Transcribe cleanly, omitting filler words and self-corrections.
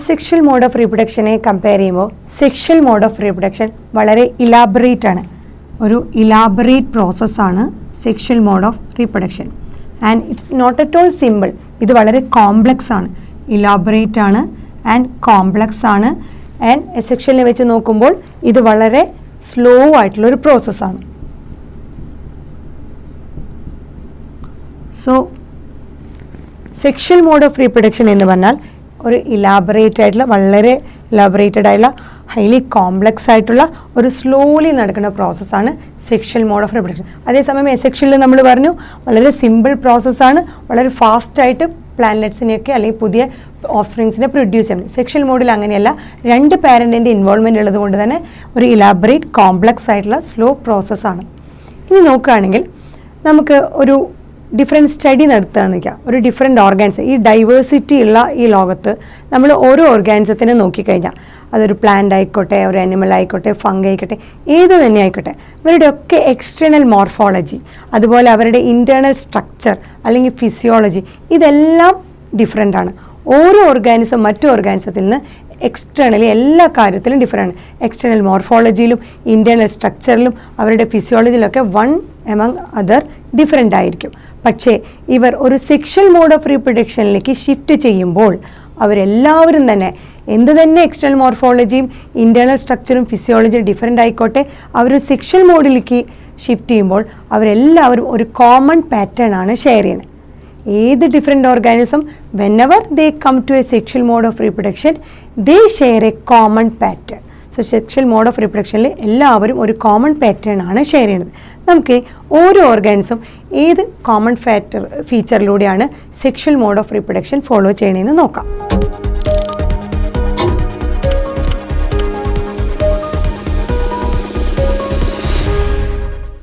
Sexual mode of റീപ്രൊഡക്ഷനെ compare ചെയ്യുമ്പോൾ sexual mode of reproduction വളരെ ഇലാബറേറ്റ് ആണ്. ഒരു ഇലാബറേറ്റ് പ്രോസസ്സാണ് sexual mode of reproduction. And it's not at all simple. ഇത് വളരെ കോംപ്ലക്സ് ആണ്, ഇലാബറേറ്റ് ആണ് ആൻഡ് കോംപ്ലക്സ് ആണ്. ആൻഡ് എസെക്ഷലിനെ വെച്ച് നോക്കുമ്പോൾ ഇത് വളരെ സ്ലോ ആയിട്ടുള്ളൊരു പ്രോസസ്സാണ്. So sexual mode of reproduction എന്ന് പറഞ്ഞാൽ ഒരു ഇലാബറേറ്റ് ആയിട്ടുള്ള, വളരെ ഇലാബറേറ്റഡ് ആയിട്ടുള്ള, ഹൈലി കോംപ്ലക്സ് ആയിട്ടുള്ള ഒരു സ്ലോലി നടക്കുന്ന പ്രോസസ്സാണ് സെക്ഷൽ മോഡ് ഓഫ് റീപ്രൊഡക്ഷൻ. അതേസമയം എസെക്ഷനിൽ നമ്മൾ പറഞ്ഞു വളരെ സിമ്പിൾ പ്രോസസ്സാണ്, വളരെ ഫാസ്റ്റായിട്ട് പ്ലാനറ്റ്സിനെയൊക്കെ അല്ലെങ്കിൽ പുതിയ ഓഫ്സ്പ്രിങ്സിനെ പ്രൊഡ്യൂസ് ചെയ്യണം. സെക്ഷൽ മോഡിൽ അങ്ങനെയല്ല, രണ്ട് പാരൻറ്റിൻ്റെ ഇൻവോൾവ്മെൻ്റ് ഉള്ളത് കൊണ്ട് തന്നെ ഒരു ഇലാബറേറ്റ് കോംപ്ലക്സ് ആയിട്ടുള്ള സ്ലോ പ്രോസസ്സാണ്. ഇനി നോക്കുകയാണെങ്കിൽ നമുക്ക് ഒരു ഡിഫറെൻറ്റ് സ്റ്റഡി നടത്തുകയാണെന്ന് വയ്ക്കാം. ഒരു ഡിഫറെൻറ്റ് ഓർഗാൻസ്, ഈ ഡൈവേഴ്സിറ്റി ഉള്ള ഈ ലോകത്ത് നമ്മൾ ഓരോ ഓർഗാനിസത്തിനെ നോക്കിക്കഴിഞ്ഞാൽ അതൊരു പ്ലാന്റ് ആയിക്കോട്ടെ, ഒരു ആനിമൽ ആയിക്കോട്ടെ, ഫംഗ ആയിക്കോട്ടെ, ഏത് തന്നെ ആയിക്കോട്ടെ, ഇവരുടെയൊക്കെ എക്സ്റ്റേണൽ മോർഫോളജി, അതുപോലെ അവരുടെ ഇൻറ്റേർണൽ സ്ട്രക്ചർ അല്ലെങ്കിൽ ഫിസിയോളജി, ഇതെല്ലാം ഡിഫറെൻ്റ് ആണ്. ഓരോ ഓർഗാനിസം മറ്റു ഓർഗാനിസത്തിൽ നിന്ന് എക്സ്റ്റേണലി എല്ലാ കാര്യത്തിലും ഡിഫറെൻ്റ്. എക്സ്റ്റേണൽ മോർഫോളജിയിലും ഇൻറ്റേർണൽ സ്ട്രക്ചറിലും അവരുടെ ഫിസിയോളജിയിലൊക്കെ വൺ എമംഗ് അതർ ഡിഫറെൻ്റ് ആയിരിക്കും. പക്ഷേ ഇവർ ഒരു സെക്ഷൽ മോഡ് ഓഫ് റീപ്രൊഡക്ഷനിലേക്ക് ഷിഫ്റ്റ് ചെയ്യുമ്പോൾ അവരെല്ലാവരും തന്നെ എന്ത് തന്നെ എക്സ്റ്റേണൽ മോർഫോളജിയും ഇൻറ്റേർണൽ സ്ട്രക്ചറും ഫിസിയോളജിയും ഡിഫറെൻ്റ് ആയിക്കോട്ടെ, അവർ സെക്ഷൽ മോഡിലേക്ക് ഷിഫ്റ്റ് ചെയ്യുമ്പോൾ അവരെല്ലാവരും ഒരു കോമൺ പാറ്റേൺ ആണ് ഷെയർ ചെയ്യുന്നത്. ഏത് different organism whenever they come to a sexual mode of reproduction they share a common pattern. So sexual mode of റീപ്രൊഡക്ഷനിൽ എല്ലാവരും ഒരു കോമൺ പാറ്റേൺ ആണ് ഷെയർ ചെയ്യുന്നത്. നമുക്ക് ഓരോ ഓർഗാനിസം ഏത് കോമൺ ഫീച്ചറിലൂടെയാണ് sexual mode of reproduction follow ചെയ്യണമെന്ന് നോക്കാം.